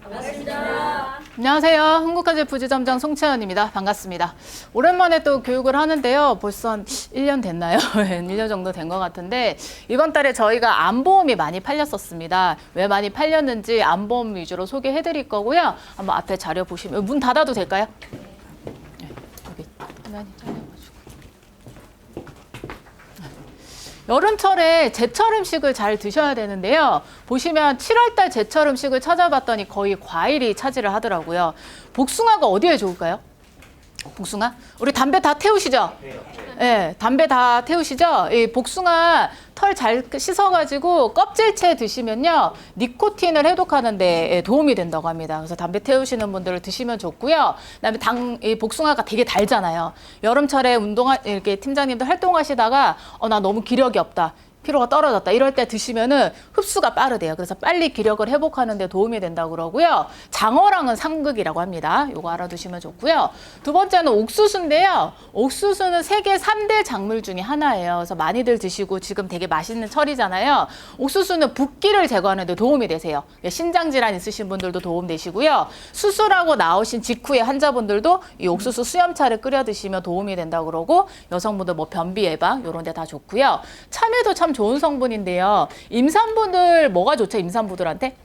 반갑습니다. 안녕하세요. 흥국화재 부지점장 송채연입니다. 반갑습니다. 오랜만에 또 교육을 하는데요. 벌써 한 1년 됐나요? 1년 정도 된 것 같은데 이번 달에 저희가 암보험이 많이 팔렸었습니다. 왜 많이 팔렸는지 암보험 위주로 소개해드릴 거고요. 한번 앞에 자료 보시면 문 닫아도 될까요? 네, 여기 화면이 잘려가지고. 여름철에 제철 음식을 잘 드셔야 되는데요. 보시면 7월달 제철 음식을 찾아봤더니 거의 과일이 차지를 하더라고요. 복숭아가 어디에 좋을까요? 복숭아? 우리 담배 다 태우시죠? 네, 담배 다 태우시죠? 이 복숭아 털 잘 씻어가지고 껍질째 드시면요. 니코틴을 해독하는 데 도움이 된다고 합니다. 그래서 담배 태우시는 분들을 드시면 좋고요. 그다음에 이 복숭아가 되게 달잖아요. 여름철에 이렇게 팀장님들 활동하시다가 나 너무 기력이 없다. 피로가 떨어졌다. 이럴 때 드시면은 흡수가 빠르대요. 그래서 빨리 기력을 회복하는 데 도움이 된다고 그러고요. 장어랑은 상극이라고 합니다. 요거 알아두시면 좋고요. 두 번째는 옥수수인데요. 옥수수는 세계 3대 작물 중에 하나예요. 그래서 많이들 드시고 지금 되게 맛있는 철이잖아요. 옥수수는 붓기를 제거하는 데 도움이 되세요. 신장 질환 있으신 분들도 도움 되시고요. 수술하고 나오신 직후에 환자분들도 이 옥수수 수염차를 끓여 드시면 도움이 된다고 그러고 여성분들 뭐 변비 예방 요런 데 다 좋고요. 참외도 참 좋은 성분인데요. 임산부들 뭐가 좋죠? 임산부들한테?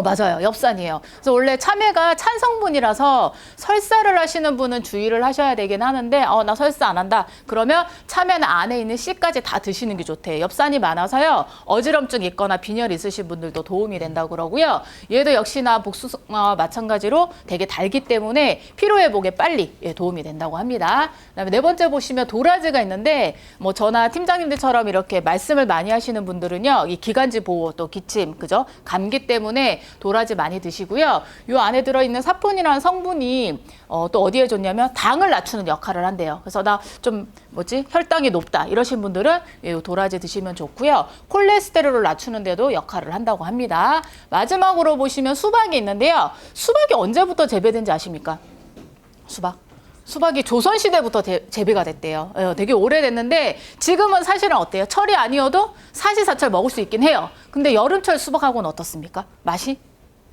맞아요. 엽산이에요. 그래서 원래 참외가 찬 성분이라서 설사를 하시는 분은 주의를 하셔야 되긴 하는데 나 설사 안 한다. 그러면 참외는 안에 있는 씨까지 다 드시는 게 좋대요. 엽산이 많아서요. 어지럼증 있거나 빈혈 있으신 분들도 도움이 된다고 그러고요. 얘도 역시나 복숭아 마찬가지로 되게 달기 때문에 피로회복에 빨리 도움이 된다고 합니다. 그다음에 네 번째 보시면 도라지가 있는데 뭐 저나 팀장님들처럼 이렇게 말씀을 많이 하시는 분들은요. 이 기관지 보호 또 기침, 그죠? 감기 때문에 도라지 많이 드시고요. 이 안에 들어있는 사포닌이라는 성분이 또 어디에 좋냐면 당을 낮추는 역할을 한대요. 그래서 나 좀 혈당이 높다 이러신 분들은 이 도라지 드시면 좋고요. 콜레스테롤을 낮추는 데도 역할을 한다고 합니다. 마지막으로 보시면 수박이 있는데요. 수박이 언제부터 재배된지 아십니까? 수박이 조선시대부터 재배가 됐대요. 되게 오래됐는데 지금은 사실은 어때요? 철이 아니어도 사시사철 먹을 수 있긴 해요. 근데 여름철 수박하고는 어떻습니까? 맛이?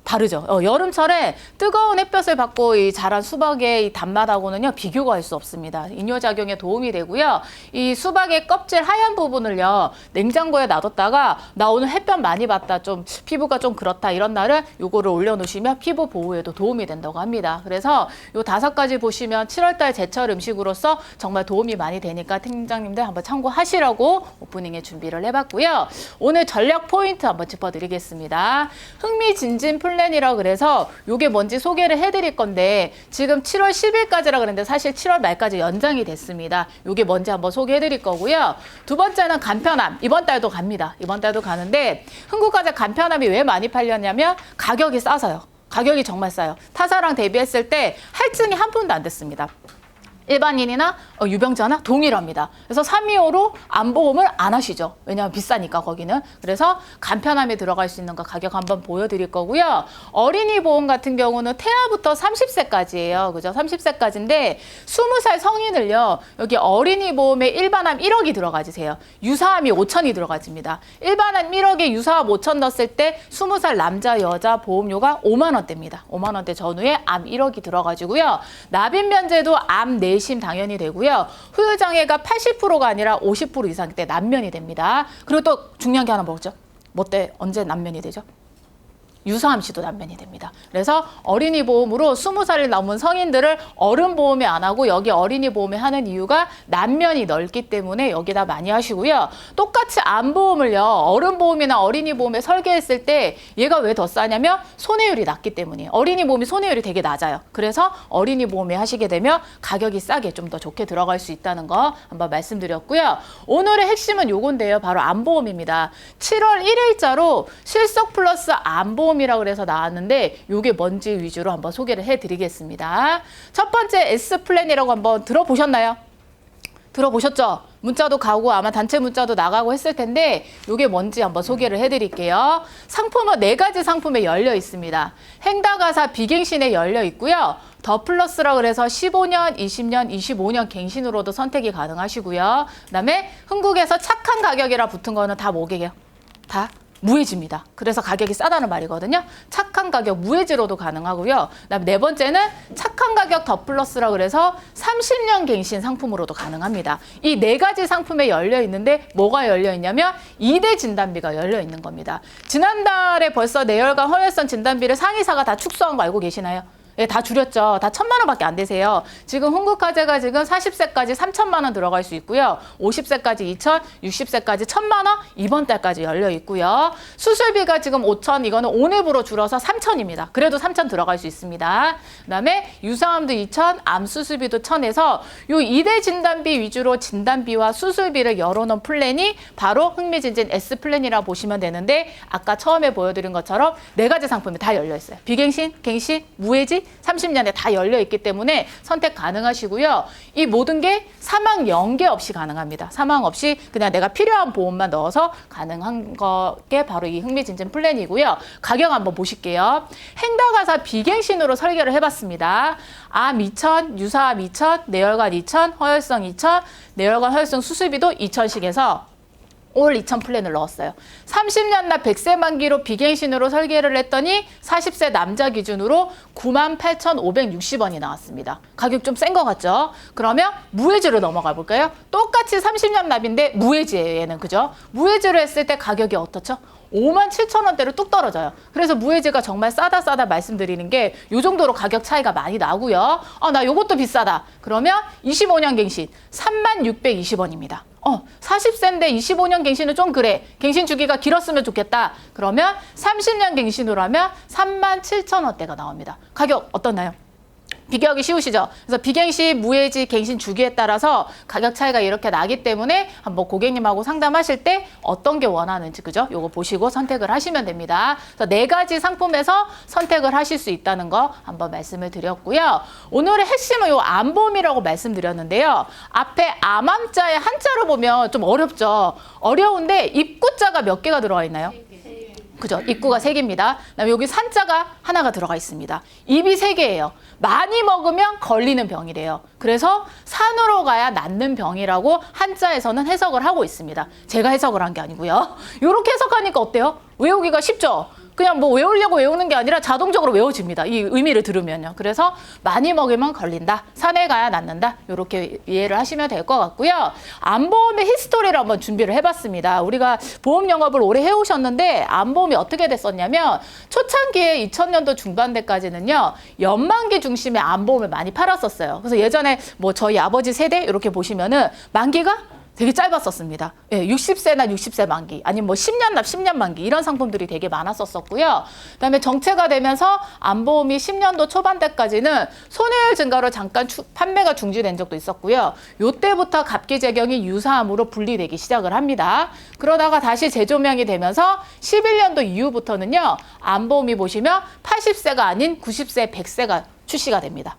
다르죠. 여름철에 뜨거운 햇볕을 받고 이 자란 수박의 이 단맛하고는요 비교가 할 수 없습니다. 이뇨작용에 도움이 되고요. 이 수박의 껍질 하얀 부분을요 냉장고에 놔뒀다가 나 오늘 햇볕 많이 받다 좀 피부가 좀 그렇다 이런 날은 요거를 올려놓으시면 피부 보호에도 도움이 된다고 합니다. 그래서 요 5가지 보시면 7월달 제철 음식으로서 정말 도움이 많이 되니까 팀장님들 한번 참고하시라고 오프닝에 준비를 해봤고요. 오늘 전략 포인트 한번 짚어드리겠습니다. 흥미진진 플랜이라 그래서 요게 뭔지 소개를 해드릴 건데 지금 7월 10일까지라 그랬는데 사실 7월 말까지 연장이 됐습니다. 요게 뭔지 한번 소개해드릴 거고요. 두 번째는 간편함. 이번 달도 갑니다. 이번 달도 가는데 흥국화재 간편함이 왜 많이 팔렸냐면 가격이 싸서요. 가격이 정말 싸요. 타사랑 대비했을 때 할증이 한 푼도 안 됐습니다. 일반인이나 유병자나 동일합니다. 그래서 325로 암보험을 안 하시죠. 왜냐하면 비싸니까 거기는. 그래서 간편함에 들어갈 수 있는 거 가격 한번 보여드릴 거고요. 어린이 보험 같은 경우는 태아부터 30세까지예요. 그죠? 30세까지인데 20살 성인을요. 여기 어린이 보험에 일반암 1억이 들어가지세요. 유사암이 5천이 들어가집니다. 일반암 1억에 유사암 5천 넣었을 때 20살 남자 여자 보험료가 5만 원대입니다. 5만 원대 전후에 암 1억이 들어가지고요. 납입 면제도 암 내심 당연히 되고요. 후유장애가 80%가 아니라 50% 이상 때 남면이 됩니다. 그리고 또 중요한 게 하나 뭐죠? 뭐 때 언제 남면이 되죠? 유사암 시도 남면이 됩니다. 그래서 어린이 보험으로 20살이 넘은 성인들을 어른 보험에 안 하고 여기 어린이 보험에 하는 이유가 남면이 넓기 때문에 여기다 많이 하시고요. 똑같이 암 보험을요. 어른 보험이나 어린이 보험에 설계했을 때 얘가 왜 더 싸냐면 손해율이 낮기 때문이에요. 어린이 보험이 손해율이 되게 낮아요. 그래서 어린이 보험에 하시게 되면 가격이 싸게 좀 더 좋게 들어갈 수 있다는 거 한번 말씀드렸고요. 오늘의 핵심은 요건데요. 바로 암 보험입니다. 7월 1일자로 실속 플러스 암 보험 이라고 그래서 나왔는데 이게 뭔지 위주로 한번 소개를 해드리겠습니다. 첫 번째 S플랜이라고 한번 들어보셨나요? 들어보셨죠? 문자도 가고 아마 단체 문자도 나가고 했을 텐데 이게 뭔지 한번 소개를 해드릴게요. 상품은 4가지 상품에 열려 있습니다. 행다가사 비갱신에 열려 있고요. 더 플러스라 그래서 15년, 20년, 25년 갱신으로도 선택이 가능하시고요. 그다음에 흥국에서 착한 가격이라 붙은 거는 다 뭐게요? 다 무해지입니다. 그래서 가격이 싸다는 말이거든요. 착한 가격 무해지로도 가능하고요. 그다음에 4번째는 착한 가격 더 플러스라 그래서 30년 갱신 상품으로도 가능합니다. 이 4가지 상품에 열려 있는데 뭐가 열려 있냐면 2대 진단비가 열려 있는 겁니다. 지난달에 벌써 뇌혈관 허혈성 진단비를 상위사가 다 축소한 거 알고 계시나요? 예, 다 줄였죠. 다 1,000만 원밖에 안 되세요. 지금 흥국화재가 지금 40세까지 3,000만 원 들어갈 수 있고요. 50세까지 2,000, 60세까지 1,000만 원 이번 달까지 열려 있고요. 수술비가 지금 5,000, 이거는 온앱으로 줄어서 3,000입니다. 그래도 3,000 들어갈 수 있습니다. 그다음에 유사암도 2,000, 암 수술비도 1,000에서 요 2대 진단비 위주로 진단비와 수술비를 열어놓은 플랜이 바로 흥미진진 S 플랜이라고 보시면 되는데 아까 처음에 보여드린 것처럼 4가지 상품이 다 열려 있어요. 비갱신, 갱신, 무해지 30년에 다 열려 있기 때문에 선택 가능하시고요. 이 모든 게 사망 연계 없이 가능합니다. 사망 없이 그냥 내가 필요한 보험만 넣어서 가능한 게 바로 이 흥미진진 플랜이고요. 가격 한번 보실게요. 행다가사 비갱신으로 설계를 해봤습니다. 암 2,000, 유사암 2,000, 뇌혈관 2,000, 허혈성 2,000, 뇌혈관 허혈성 수술비도 2,000씩 해서 올 2,000 플랜을 넣었어요. 30년 납 100세 만기로 비갱신으로 설계를 했더니 40세 남자 기준으로 98,560원이 나왔습니다. 가격 좀 센 것 같죠? 그러면 무해지로 넘어가 볼까요? 똑같이 30년 납인데 무해지예요, 얘는. 그죠? 무해지로 했을 때 가격이 어떻죠? 57,000원대로 뚝 떨어져요. 그래서 무해지가 정말 싸다 말씀드리는 게 이 정도로 가격 차이가 많이 나고요. 나 요것도 비싸다. 그러면 25년 갱신 3620원입니다. 40세인데 25년 갱신은 좀 그래. 갱신 주기가 길었으면 좋겠다. 그러면 30년 갱신으로 하면 37,000원대가 나옵니다. 가격 어떻나요? 비교하기 쉬우시죠? 그래서 비갱신, 무해지, 갱신 주기에 따라서 가격 차이가 이렇게 나기 때문에 한번 고객님하고 상담하실 때 어떤 게 원하는지, 그죠? 요거 보시고 선택을 하시면 됩니다. 그래서 4가지 상품에서 선택을 하실 수 있다는 거 한번 말씀을 드렸고요. 오늘의 핵심은 요 암보험이라고 말씀드렸는데요. 앞에 암함자의 한자로 보면 좀 어렵죠? 어려운데 입구자가 몇 개가 들어가 있나요? 그죠? 입구가 3개입니다. 그다음에 여기 산자가 하나가 들어가 있습니다. 입이 3개예요. 많이 먹으면 걸리는 병이래요. 그래서 산으로 가야 낫는 병이라고 한자에서는 해석을 하고 있습니다. 제가 해석을 한 게 아니고요. 이렇게 해석하니까 어때요? 외우기가 쉽죠? 그냥 뭐 외우려고 외우는 게 아니라 자동적으로 외워집니다. 이 의미를 들으면요. 그래서 많이 먹으면 걸린다. 산에 가야 낫는다. 이렇게 이해를 하시면 될 것 같고요. 암보험의 히스토리를 한번 준비를 해봤습니다. 우리가 보험 영업을 오래 해오셨는데 암보험이 어떻게 됐었냐면 초창기에 2000년도 중반대까지는요. 연만기 중심의 암보험을 많이 팔았었어요. 그래서 예전에 뭐 저희 아버지 세대 이렇게 보시면은 만기가 되게 짧았었습니다. 예, 60세나 60세 만기, 아니면 뭐 10년 납 10년 만기 이런 상품들이 되게 많았었고요. 그다음에 정체가 되면서 암보험이 10년도 초반대까지는 손해율 증가로 잠깐 판매가 중지된 적도 있었고요. 요때부터 갑기 재경이 유사암으로 분리되기 시작을 합니다. 그러다가 다시 재조명이 되면서 11년도 이후부터는요. 암보험이 보시면 80세가 아닌 90세, 100세가 출시가 됩니다.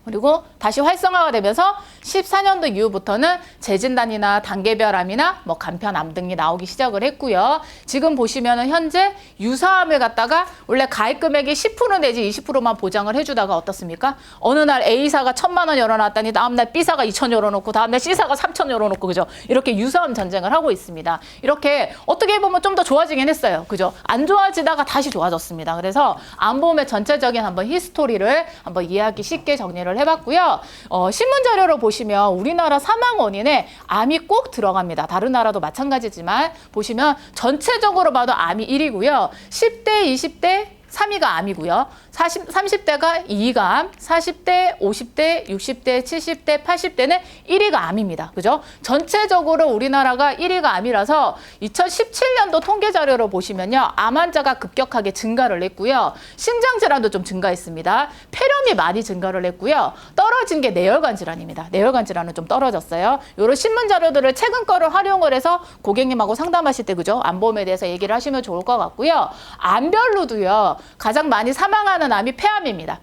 그리고 다시 활성화가 되면서 14년도 이후부터는 재진단이나 단계별암이나 뭐 간편암 등이 나오기 시작을 했고요. 지금 보시면은 현재 유사암을 갖다가 원래 가입 금액이 10% 내지 20%만 보장을 해주다가 어떻습니까? 어느 날 A사가 1,000만 원 열어놨더니 다음날 B사가 2,000 열어놓고 다음날 C사가 3,000 열어놓고 그죠? 이렇게 유사암 전쟁을 하고 있습니다. 이렇게 어떻게 보면 좀 더 좋아지긴 했어요. 그죠? 안 좋아지다가 다시 좋아졌습니다. 그래서 암보험의 전체적인 한번 히스토리를 한번 이해하기 쉽게 정리를 해봤고요. 신문 자료를 보시면 우리나라 사망 원인에 암이 꼭 들어갑니다. 다른 나라도 마찬가지지만 보시면 전체적으로 봐도 암이 1위고요. 10대, 20대 3위가 암이고요. 30대가 2위가 암, 40대, 50대, 60대, 70대, 80대는 1위가 암입니다. 그죠? 전체적으로 우리나라가 1위가 암이라서 2017년도 통계 자료를 보시면요. 암 환자가 급격하게 증가를 했고요. 심장 질환도 좀 증가했습니다. 폐렴이 많이 증가를 했고요. 떨어진 게 뇌혈관 질환입니다. 뇌혈관 질환은 좀 떨어졌어요. 이런 신문 자료들을 최근 거를 활용을 해서 고객님하고 상담하실 때 그죠? 암보험에 대해서 얘기를 하시면 좋을 것 같고요. 암별로도요. 가장 많이 사망하는 암이 폐암입니다.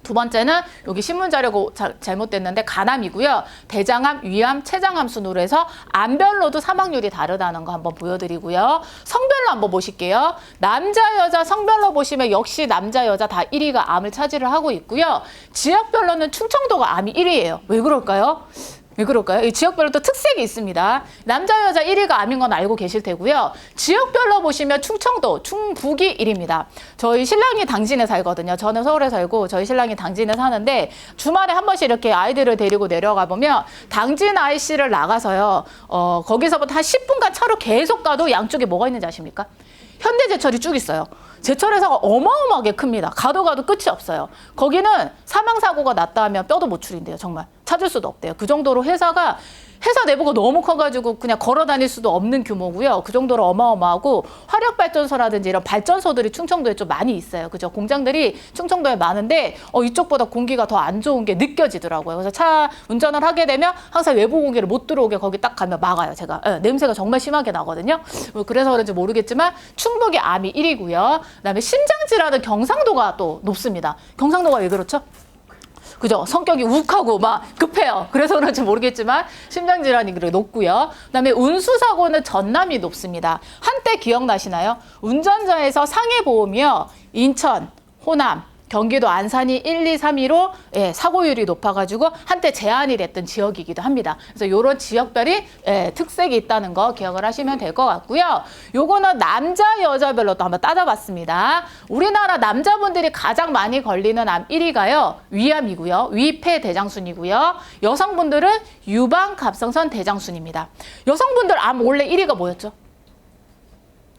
두 번째는 여기 신문 자료가 잘못됐는데 간암이고요. 대장암, 위암, 췌장암 순으로 해서 암별로도 사망률이 다르다는 거 한번 보여드리고요. 성별로 한번 보실게요. 남자, 여자 성별로 보시면 역시 남자, 여자 다 1위가 암을 차지를 하고 있고요. 지역별로는 충청도가 암이 1위예요. 왜 그럴까요? 왜 그럴까요? 이 지역별로 또 특색이 있습니다. 남자, 여자 1위가 암인 건 알고 계실 테고요. 지역별로 보시면 충청도, 충북이 1위입니다. 저희 신랑이 당진에 살거든요. 저는 서울에 살고 저희 신랑이 당진에 사는데 주말에 한 번씩 이렇게 아이들을 데리고 내려가 보면 당진 IC를 나가서요. 거기서부터 한 10분간 차로 계속 가도 양쪽에 뭐가 있는지 아십니까? 현대제철이 쭉 있어요. 제철회사가 어마어마하게 큽니다. 가도 끝이 없어요. 거기는 사망사고가 났다 하면 뼈도 못 추린대요. 정말 찾을 수도 없대요. 그 정도로 회사 내부가 너무 커가지고 그냥 걸어 다닐 수도 없는 규모고요. 그 정도로 어마어마하고 화력발전소라든지 이런 발전소들이 충청도에 좀 많이 있어요. 그죠? 공장들이 충청도에 많은데 이쪽보다 공기가 더 안 좋은 게 느껴지더라고요. 그래서 차 운전을 하게 되면 항상 외부 공기를 못 들어오게 거기 딱 가면 막아요. 제가 냄새가 정말 심하게 나거든요. 그래서 그런지 모르겠지만 충북이 암이 1위고요. 그다음에 심장질환은 경상도가 또 높습니다. 경상도가 왜 그렇죠? 그죠? 성격이 욱하고 막 급해요. 그래서 그런지 모르겠지만 심장질환이 높고요. 그다음에 운수사고는 전남이 높습니다. 한때 기억나시나요? 운전자에서 상해보험이요. 인천, 호남, 경기도 안산이 1, 2, 3위로 사고율이 높아가지고 한때 제한이 됐던 지역이기도 합니다. 그래서 이런 지역별이 특색이 있다는 거 기억을 하시면 될 것 같고요. 요거는 남자, 여자별로 또 한번 따져봤습니다. 우리나라 남자분들이 가장 많이 걸리는 암 1위가요. 위암이고요. 위폐대장순이고요. 여성분들은 유방 갑상선 대장순입니다. 여성분들 암 원래 1위가 뭐였죠?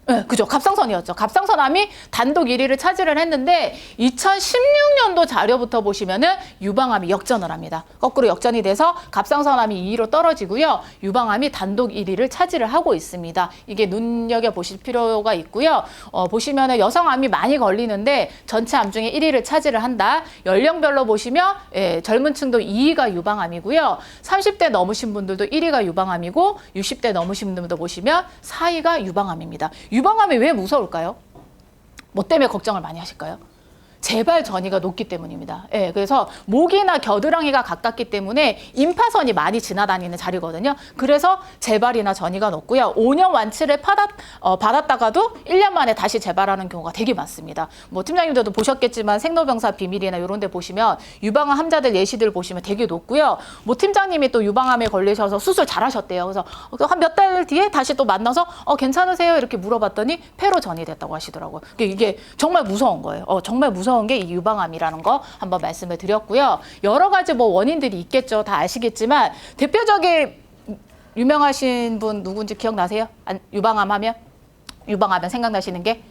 네, 그죠. 갑상선이었죠. 갑상선암이 단독 1위를 차지를 했는데 2016년도 자료부터 보시면은 유방암이 역전을 합니다. 거꾸로 역전이 돼서 갑상선암이 2위로 떨어지고요. 유방암이 단독 1위를 차지를 하고 있습니다. 이게 눈여겨보실 필요가 있고요. 보시면은 여성암이 많이 걸리는데 전체 암 중에 1위를 차지를 한다. 연령별로 보시면 젊은 층도 2위가 유방암이고요. 30대 넘으신 분들도 1위가 유방암이고 60대 넘으신 분들도 보시면 4위가 유방암입니다. 유방암이 왜 무서울까요? 뭐 때문에 걱정을 많이 하실까요? 재발 전이가 높기 때문입니다. 그래서 목이나 겨드랑이가 가깝기 때문에 임파선이 많이 지나다니는 자리거든요. 그래서 재발이나 전이가 높고요. 5년 완치를 받았다가도 1년 만에 다시 재발하는 경우가 되게 많습니다. 뭐 팀장님들도 보셨겠지만 생로병사 비밀이나 이런 데 보시면 유방암 환자들 예시들 보시면 되게 높고요. 뭐 팀장님이 또 유방암에 걸리셔서 수술 잘하셨대요. 그래서 한 몇 달 뒤에 다시 또 만나서 괜찮으세요? 이렇게 물어봤더니 폐로 전이 됐다고 하시더라고요. 이게 정말 무서운 거예요. 정말 무서운 게 이 유방암이라는 거 한번 말씀을 드렸고요. 여러 가지 뭐 원인들이 있겠죠. 다 아시겠지만 대표적인 유명하신 분 누군지 기억나세요? 유방암 하면 생각나시는 게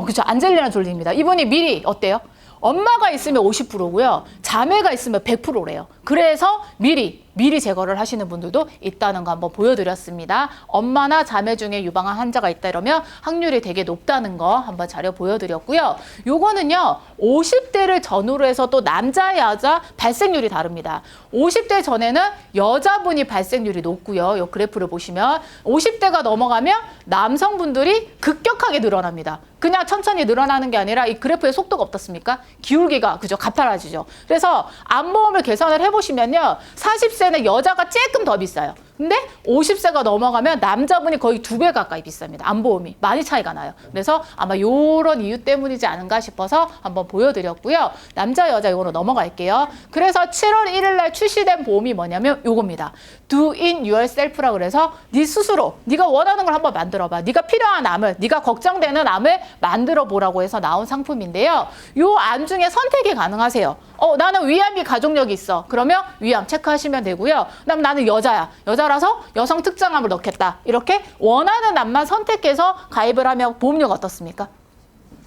그죠. 안젤리나 졸리입니다. 이분이 미리 어때요? 엄마가 있으면 50%고요. 자매가 있으면 100%래요. 그래서 미리 제거를 하시는 분들도 있다는 거 한번 보여드렸습니다. 엄마나 자매 중에 유방암 환자가 있다 이러면 확률이 되게 높다는 거 한번 자료 보여드렸고요. 요거는요. 50대를 전후로 해서 또 남자, 여자 발생률이 다릅니다. 50대 전에는 여자분이 발생률이 높고요. 요 그래프를 보시면 50대가 넘어가면 남성분들이 급격하게 늘어납니다. 그냥 천천히 늘어나는 게 아니라 이 그래프의 속도가 어떻습니까? 기울기가 그죠? 가파라지죠. 그래서 암보험을 계산을 해보시면요. 40세는 여자가 조금 더 비싸요. 근데 50세가 넘어가면 남자분이 거의 2배 가까이 비쌉니다. 암보험이 많이 차이가 나요. 그래서 아마 요런 이유 때문이지 않은가 싶어서 한번 보여드렸고요. 남자, 여자 이거로 넘어갈게요. 그래서 7월 1일 날 출시된 보험이 뭐냐면 요겁니다. Do it yourself라고 그래서 네 스스로 네가 원하는 걸 한번 만들어봐. 네가 필요한 암을, 네가 걱정되는 암을 만들어 보라고 해서 나온 상품인데요. 요 암 중에 선택이 가능하세요. 나는 위암이 가족력이 있어. 그러면 위암 체크하시면 되고요. 그다음 나는 여자야. 여자라서 여성 특정암을 넣겠다. 이렇게 원하는 암만 선택해서 가입을 하면 보험료가 어떻습니까?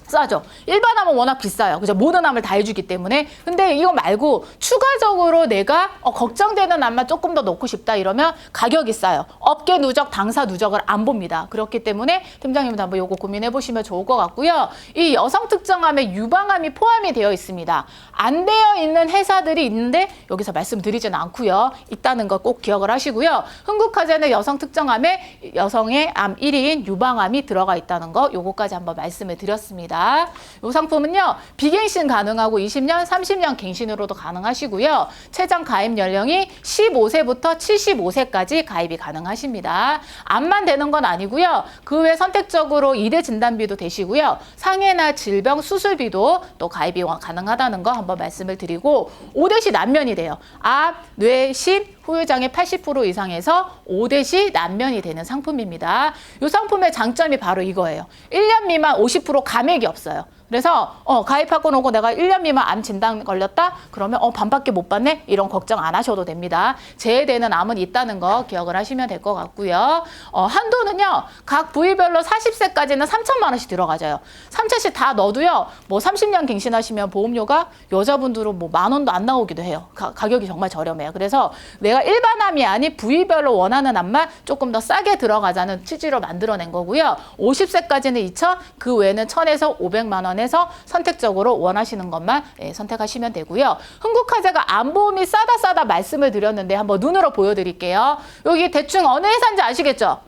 싸죠. 일반암은 워낙 비싸요. 그죠? 모든 암을 다 해주기 때문에. 근데 이거 말고 추가적으로 내가 걱정되는 암만 조금 더 넣고 싶다 이러면 가격이 싸요. 업계 누적, 당사 누적을 안 봅니다. 그렇기 때문에 팀장님도 한번 요거 고민해 보시면 좋을 것 같고요. 이 여성 특정암에 유방암이 포함이 되어 있습니다. 안 되어 있는 회사들이 있는데 여기서 말씀드리지는 않고요. 있다는 거 꼭 기억을 하시고요. 흥국화재는 여성 특정암에 여성의 암 1위인 유방암이 들어가 있다는 거 요거까지 한번 말씀을 드렸습니다. 상품입니다. 이 상품은요, 비갱신 가능하고 20년, 30년 갱신으로도 가능하시고요. 최장 가입 연령이 15세부터 75세까지 가입이 가능하십니다. 암만 되는 건 아니고요. 그 외 선택적으로 2대 진단비도 되시고요. 상해나 질병 수술비도 또 가입이 가능하다는 거 한번 말씀을 드리고 5대시 난면이 돼요. 앞, 뇌, 심, 후유장애 80% 이상에서 5대시 난면이 되는 상품입니다. 이 상품의 장점이 바로 이거예요. 1년 미만 50% 감액이 없어요. 그래서 가입하고 놓고 내가 1년 미만 암 진단 걸렸다? 그러면 반밖에 못 받네? 이런 걱정 안 하셔도 됩니다. 제외되는 암은 있다는 거 기억을 하시면 될 것 같고요. 한도는요. 각 부위별로 40세까지는 3천만 원씩 들어가져요. 3천씩 다 넣어도요. 뭐 30년 갱신하시면 보험료가 여자분들은 뭐 10,000원도 안 나오기도 해요. 가격이 정말 저렴해요. 그래서 내가 일반 암이 아닌 부위별로 원하는 암만 조금 더 싸게 들어가자는 취지로 만들어낸 거고요. 50세까지는 2천, 그 외에는 1,000에서 500만 원 에서 선택적으로 원하시는 것만 선택하시면 되고요. 흥국화재가 암보험이 싸다 말씀을 드렸는데 한번 눈으로 보여드릴게요. 여기 대충 어느 회사인지 아시겠죠?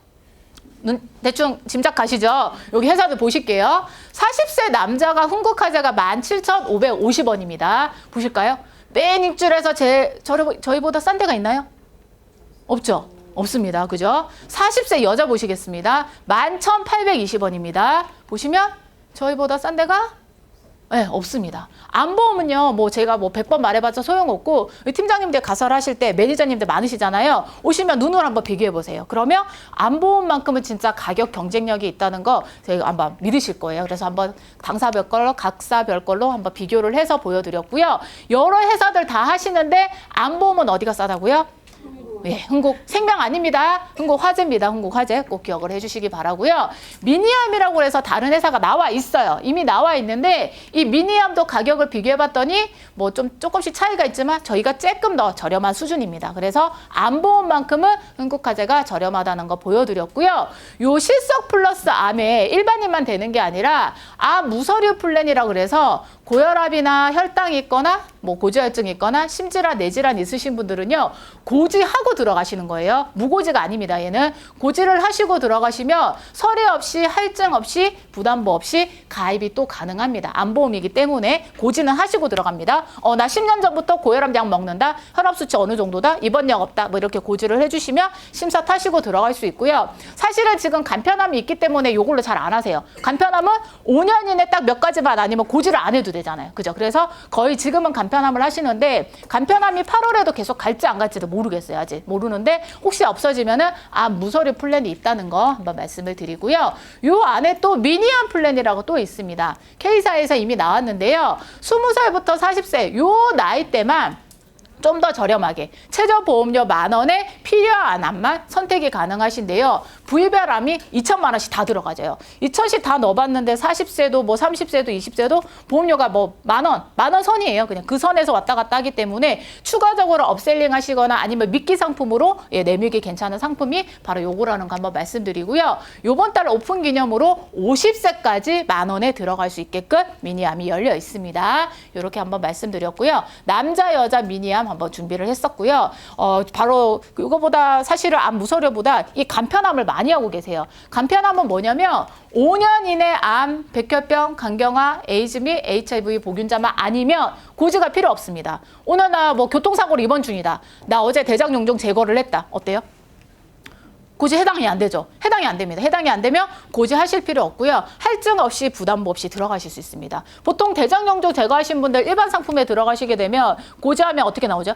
대충 짐작 가시죠? 여기 회사들 보실게요. 40세 남자가 흥국화재가 17,550원입니다. 보실까요? 맨 입줄에서 저희보다 싼 데가 있나요? 없죠? 없습니다. 그죠? 40세 여자 보시겠습니다. 11,820원입니다. 보시면 저희보다 싼 데가 없습니다. 암보험은요, 뭐 제가 뭐 100번 말해봤자 소용없고, 팀장님들 가설 하실 때 매니저님들 많으시잖아요. 오시면 눈으로 한번 비교해 보세요. 그러면 암보험만큼은 진짜 가격 경쟁력이 있다는 거 제가 한번 믿으실 거예요. 그래서 한번 당사별 걸로, 각사별 걸로 한번 비교를 해서 보여드렸고요. 여러 회사들 다 하시는데 암보험은 어디가 싸다고요? 예, 흥국 생명 아닙니다. 흥국 화재입니다. 흥국 화재 꼭 기억을 해주시기 바라고요. 미니암이라고 해서 다른 회사가 나와 있어요. 이미 나와 있는데 이 미니암도 가격을 비교해봤더니 뭐 좀 조금씩 차이가 있지만 저희가 조금 더 저렴한 수준입니다. 그래서 암보험만큼은 흥국 화재가 저렴하다는 거 보여드렸고요. 요 실속 플러스 암에 일반인만 되는 게 아니라 암 무서류 플랜이라고 그래서 고혈압이나 혈당이 있거나 뭐 고지혈증이 있거나 심질환, 뇌질환 있으신 분들은요. 고지하고 들어가시는 거예요. 무고지가 아닙니다. 얘는 고지를 하시고 들어가시면 서류 없이 할증 없이 부담보 없이 가입이 또 가능합니다. 암보험이기 때문에 고지는 하시고 들어갑니다. 나 10년 전부터 고혈압 약 먹는다. 혈압 수치 어느 정도다. 입원약 없다. 뭐 이렇게 고지를 해주시면 심사 타시고 들어갈 수 있고요. 사실은 지금 간편암이 있기 때문에 이걸로 잘 안 하세요. 간편암은 5년 이내 딱 몇 가지만 아니면 고지를 안 해도 되잖아요. 그죠? 그래서 거의 지금은 간편암을 하시는데 간편암이 8월에도 계속 갈지 안 갈지도 모르겠어요. 아직 모르는데 혹시 없어지면은 무서류 플랜이 있다는 거 한번 말씀을 드리고요. 요 안에 또 미니암 플랜이라고 또 있습니다. K사에서 이미 나왔는데요. 20살부터 40세 요 나이 때만 좀 더 저렴하게 최저보험료 10,000원에 필요한 암만 선택이 가능하신데요. 부위별 암이 2천만 원씩 다 들어가져요. 2천씩 다 넣어봤는데 40세도 뭐 30세도 20세도 보험료가 뭐 10,000원 선이에요. 그냥 그 선에서 왔다 갔다 하기 때문에 추가적으로 업셀링 하시거나 아니면 미끼 상품으로 내밀기 괜찮은 상품이 바로 요거라는 거 한번 말씀드리고요. 요번 달 오픈 기념으로 50세까지 10,000원에 들어갈 수 있게끔 미니암이 열려 있습니다. 이렇게 한번 말씀드렸고요. 남자 여자 미니암 한번 준비를 했었고요. 바로 이거보다 사실은 암 무서류보다 이 간편암을 많이 하고 계세요. 간편암은 뭐냐면 5년 이내 암, 백혈병, 간경화, 에이즈 및 HIV 보균자만 아니면 고지가 필요 없습니다. 오늘 나 뭐 교통사고로 입원 중이다. 나 어제 대장용종 제거를 했다. 어때요? 고지 해당이 안 되죠. 해당이 안 됩니다. 해당이 안 되면 고지하실 필요 없고요. 할증 없이 부담보 없이 들어가실 수 있습니다. 보통 대장용종 제거하신 분들 일반 상품에 들어가시게 되면 고지하면 어떻게 나오죠?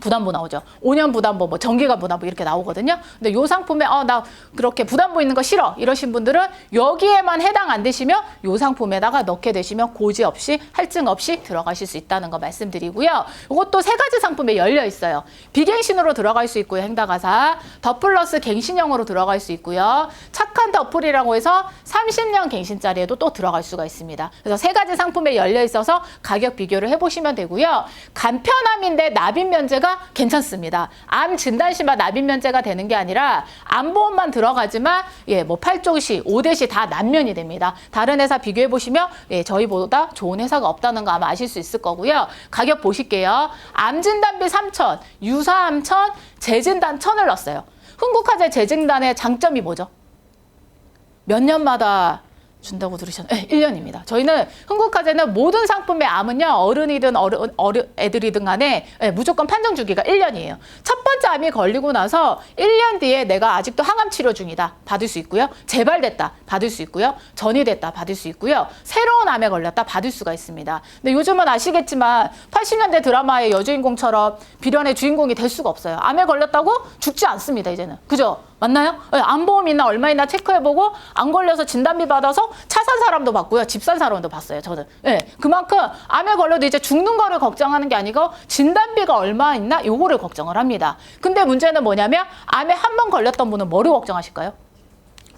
부담보 나오죠. 5년 부담보, 뭐 정기간 부담보 이렇게 나오거든요. 근데 요 상품에 나 그렇게 부담보 있는 거 싫어 이러신 분들은 여기에만 해당 안 되시면 요 상품에다가 넣게 되시면 고지 없이 할증 없이 들어가실 수 있다는 거 말씀드리고요. 이것도 3가지 상품에 열려 있어요. 비갱신으로 들어갈 수 있고요. 행다가사 더 플러스 갱신형으로 들어갈 수 있고요. 착한 더플이라고 해서 30년 갱신짜리에도 또 들어갈 수가 있습니다. 그래서 3가지 상품에 열려 있어서 가격 비교를 해보시면 되고요. 간편암인데 납입 면제가 괜찮습니다. 암 진단시만 납입 면제가 되는 게 아니라 암보험만 들어가지만 뭐 8조시, 5대시 다 난면이 됩니다. 다른 회사 비교해 보시면 저희보다 좋은 회사가 없다는 거 아마 아실 수 있을 거고요. 가격 보실게요. 암 진단비 3,000, 유사암 1,000, 재진단 1,000을 넣었어요. 흥국화재 재진단의 장점이 뭐죠? 몇 년마다 준다고 들으셨나요? 네, 1년입니다. 저희는 흥국화재는 모든 상품의 암은요, 어른이든 애들이든 간에 무조건 판정 주기가 1년이에요. 첫 번째 암이 걸리고 나서 1년 뒤에 내가 아직도 항암 치료 중이다. 받을 수 있고요. 재발됐다. 받을 수 있고요. 전이됐다. 받을 수 있고요. 새로운 암에 걸렸다. 받을 수가 있습니다. 근데 요즘은 아시겠지만 80년대 드라마의 여주인공처럼 비련의 주인공이 될 수가 없어요. 암에 걸렸다고 죽지 않습니다. 이제는. 그죠? 맞나요? 암보험이나 얼마이나 체크해보고 안 걸려서 진단비 받아서 차 산 사람도 봤고요. 집 산 사람도 봤어요. 저는. 네, 그만큼 암에 걸려도 이제 죽는 거를 걱정하는 게 아니고 진단비가 얼마 있나 요거를 걱정을 합니다. 근데 문제는 뭐냐면 암에 한 번 걸렸던 분은 뭐를 걱정하실까요?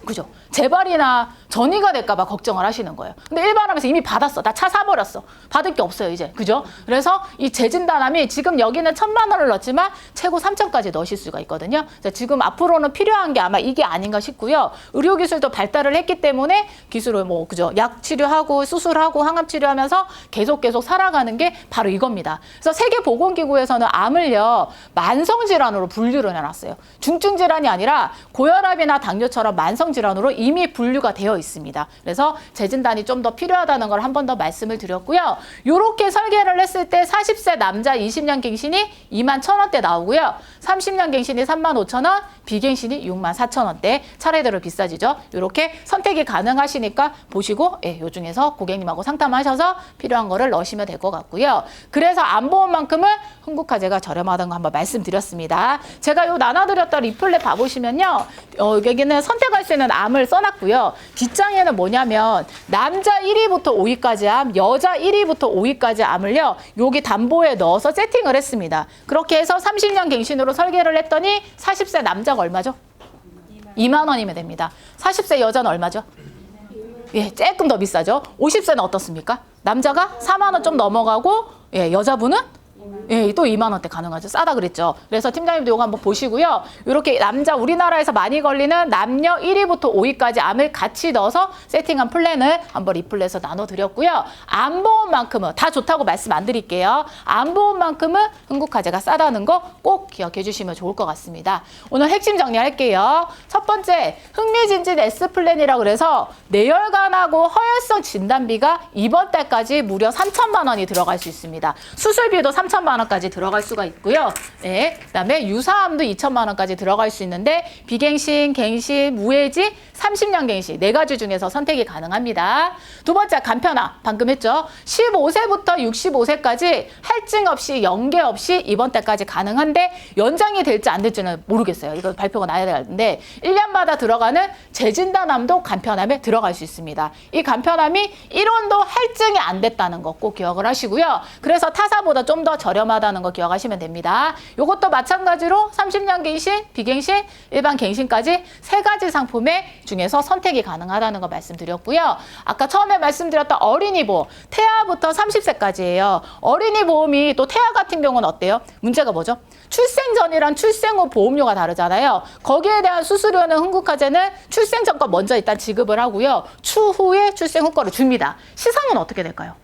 그죠? 재발이나 전이가 될까 봐 걱정을 하시는 거예요. 근데 일반암에서 이미 받았어. 나 차 사버렸어. 받을 게 없어요, 이제. 그죠? 그래서 이 재진단암이 지금 여기는 1,000만 원을 넣었지만 최고 3,000까지 넣으실 수가 있거든요. 지금 앞으로는 필요한 게 아마 이게 아닌가 싶고요. 의료기술도 발달을 했기 때문에 기술을 그죠? 약 치료하고 수술하고 항암 치료하면서 계속 살아가는 게 바로 이겁니다. 그래서 세계보건기구에서는 암을요, 만성질환으로 분류를 해놨어요. 중증질환이 아니라 고혈압이나 당뇨처럼 만성질환으로 이미 분류가 되어 있습니다. 그래서 재진단이 좀 더 필요하다는 걸 한 번 더 말씀을 드렸고요. 요렇게 설계를 했을 때 40세 남자 20년 갱신이 21,000원대 나오고요. 30년 갱신이 35,000원, 비갱신이 64,000원대. 차례대로 비싸지죠. 요렇게 선택이 가능하시니까 보시고 요 중에서 고객님하고 상담하셔서 필요한 거를 넣으시면 될 것 같고요. 그래서 암보험만큼은 흥국화재가 저렴하다는 거 한번 말씀드렸습니다. 제가 요 나눠드렸던 리플렛 봐보시면요. 여기는 선택할 수 있는 암을 써놨고요. 뒷장에는 뭐냐면 남자 1위부터 5위까지 암, 여자 1위부터 5위까지 암을요. 여기 담보에 넣어서 세팅을 했습니다. 그렇게 해서 30년 갱신으로 설계를 했더니 40세 남자가 얼마죠? 2만 원이면 됩니다. 40세 여자는 얼마죠? 예, 조금 더 비싸죠. 50세는 어떻습니까? 남자가 4만 원 좀 넘어가고 여자분은 예, 또 2만 원대 가능하죠. 싸다 그랬죠. 그래서 팀장님도 이거 한번 보시고요. 이렇게 남자 우리나라에서 많이 걸리는 남녀 1위부터 5위까지 암을 같이 넣어서 세팅한 플랜을 한번 리플렛에서 나눠드렸고요. 암보험만큼은 다 좋다고 말씀 안 드릴게요. 암보험만큼은 흥국화재가 싸다는 거 꼭 기억해 주시면 좋을 것 같습니다. 오늘 핵심 정리할게요. 첫 번째, 흥미진진 S플랜이라고 그래서 뇌혈관하고 허혈성 진단비가 이번 달까지 무려 3,000만 원이 들어갈 수 있습니다. 수술비도 3,000만 원까지 들어갈 수가 있고요. 네, 그다음에 유사암도 2,000만 원까지 들어갈 수 있는데 비갱신, 갱신, 무해지, 30년 갱신 4가지 중에서 선택이 가능합니다. 두 번째, 간편화. 방금 했죠. 15세부터 65세까지 할증 없이 연계 없이 이번 달까지 가능한데 연장이 될지 안 될지는 모르겠어요. 이거 발표가 나야 되는데 1년마다 들어가는 재진단암도 간편함에 들어갈 수 있습니다. 이 간편함이 1원도 할증이 안 됐다는 거 꼭 기억을 하시고요. 그래서 타사보다 좀 더 저렴하다는 거 기억하시면 됩니다. 이것도 마찬가지로 30년 갱신, 비갱신, 일반 갱신까지 3가지 상품의 중에서 선택이 가능하다는 거 말씀드렸고요. 아까 처음에 말씀드렸던 어린이 보험, 태아부터 30세까지예요. 어린이 보험이 또 태아 같은 경우는 어때요? 문제가 뭐죠? 출생 전이랑 출생 후 보험료가 다르잖아요. 거기에 대한 수수료는 흥국화재는 출생 전 거 먼저 일단 지급을 하고요. 추후에 출생 후 거를 줍니다. 시상은 어떻게 될까요?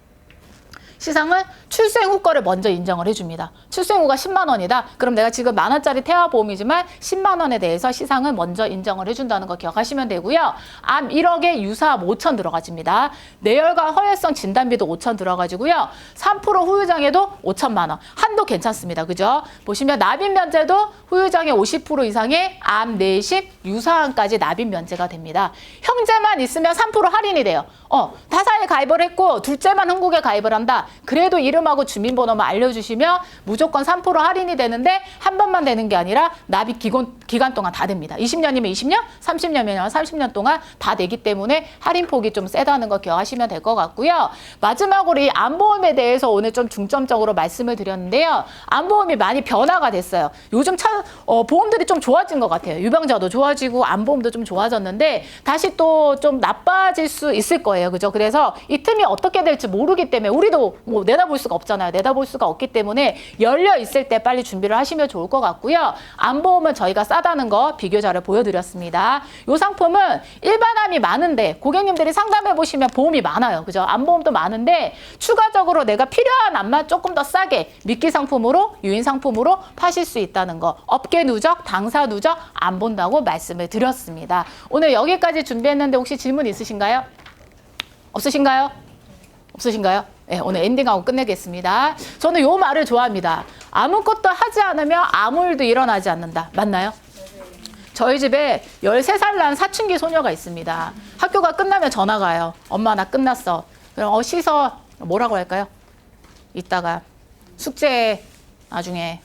시상은 출생 후 거를 먼저 인정을 해줍니다. 출생 후가 10만 원이다. 그럼 내가 지금 1만 원짜리 태아보험이지만 10만 원에 대해서 시상을 먼저 인정을 해준다는 거 기억하시면 되고요. 암 1억에 유사암 5천 들어가집니다. 뇌혈관 허혈성 진단비도 5천 들어가지고요. 3% 후유장애도 5천만 원. 한도 괜찮습니다. 그죠? 보시면 납입 면제도 후유장애 50% 이상의 암, 내심, 유사암까지 납입 면제가 됩니다. 형제만 있으면 3% 할인이 돼요. 타사에 가입을 했고 둘째만 흥국에 가입을 한다. 그래도 이름하고 주민번호만 알려주시면 무조건 3% 할인이 되는데 한 번만 되는 게 아니라 납입 기간 동안 다 됩니다. 20년이면 20년, 30년이면 30년 동안 다 되기 때문에 할인폭이 좀 세다는 거 기억하시면 될 것 같고요. 마지막으로 이 암보험에 대해서 오늘 좀 중점적으로 말씀을 드렸는데요. 암보험이 많이 변화가 됐어요. 요즘 보험들이 좀 좋아진 것 같아요. 유병자도 좋아지고 암보험도 좀 좋아졌는데 다시 또 좀 나빠질 수 있을 거예요. 그죠? 그래서 이 틈이 어떻게 될지 모르기 때문에 우리도 내다볼 수가 없잖아요. 내다볼 수가 없기 때문에 열려 있을 때 빨리 준비를 하시면 좋을 것 같고요. 암보험은 저희가 싸다는 거 비교자를 보여드렸습니다. 이 상품은 일반암이 많은데 고객님들이 상담해 보시면 보험이 많아요. 그죠? 암보험도 많은데 추가적으로 내가 필요한 암만 조금 더 싸게 미끼 상품으로 유인 상품으로 파실 수 있다는 거 업계 누적, 당사 누적 안 본다고 말씀을 드렸습니다. 오늘 여기까지 준비했는데 혹시 질문 있으신가요? 없으신가요? 없으신가요? 네, 오늘 엔딩하고 끝내겠습니다. 저는 요 말을 좋아합니다. 아무것도 하지 않으면 아무 일도 일어나지 않는다. 맞나요? 저희 집에 13살 난 사춘기 소녀가 있습니다. 학교가 끝나면 전화가 와요. 엄마 나 끝났어. 그럼 씻어. 뭐라고 할까요? 이따가 숙제 나중에.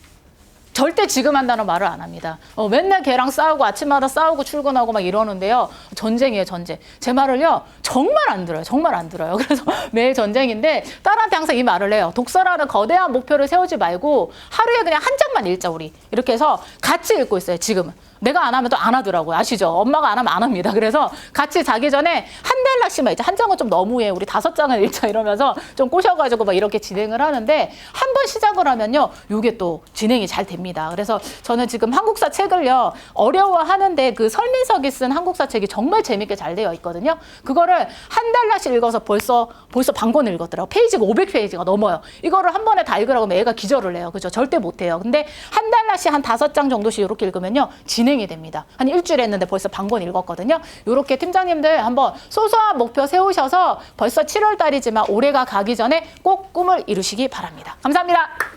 절대 지금 한다는 말을 안 합니다. 맨날 걔랑 싸우고 아침마다 싸우고 출근하고 막 이러는데요. 전쟁이에요, 전쟁. 제 말을요, 정말 안 들어요. 정말 안 들어요. 그래서 매일 전쟁인데 딸한테 항상 이 말을 해요. 독서라는 거대한 목표를 세우지 말고 하루에 그냥 한 장만 읽자, 우리. 이렇게 해서 같이 읽고 있어요, 지금은. 내가 안 하면 또 안 하더라고요. 아시죠? 엄마가 안 하면 안 합니다. 그래서 같이 자기 전에 한 달락씩만 읽자. 한 장은 좀 너무해. 우리 5장을 읽자 이러면서 좀 꼬셔가지고 막 이렇게 진행을 하는데 한 번 시작을 하면요. 요게 또 진행이 잘 됩니다. 그래서 저는 지금 한국사 책을요. 어려워하는데 그 설민석이 쓴 한국사 책이 정말 재밌게 잘 되어 있거든요. 그거를 한 달락씩 읽어서 벌써 반권 읽었더라고요. 페이지가 500페이지가 넘어요. 이거를 한 번에 다 읽으라고 하면 애가 기절을 해요. 그죠? 절대 못해요. 근데 한 달락씩 한 5장 정도씩 이렇게 읽으면요. 진행이 됩니다. 한 일주일 했는데 벌써 반권 읽었거든요. 이렇게 팀장님들 한번 소소한 목표 세우셔서 벌써 7월 달이지만 올해가 가기 전에 꼭 꿈을 이루시기 바랍니다. 감사합니다.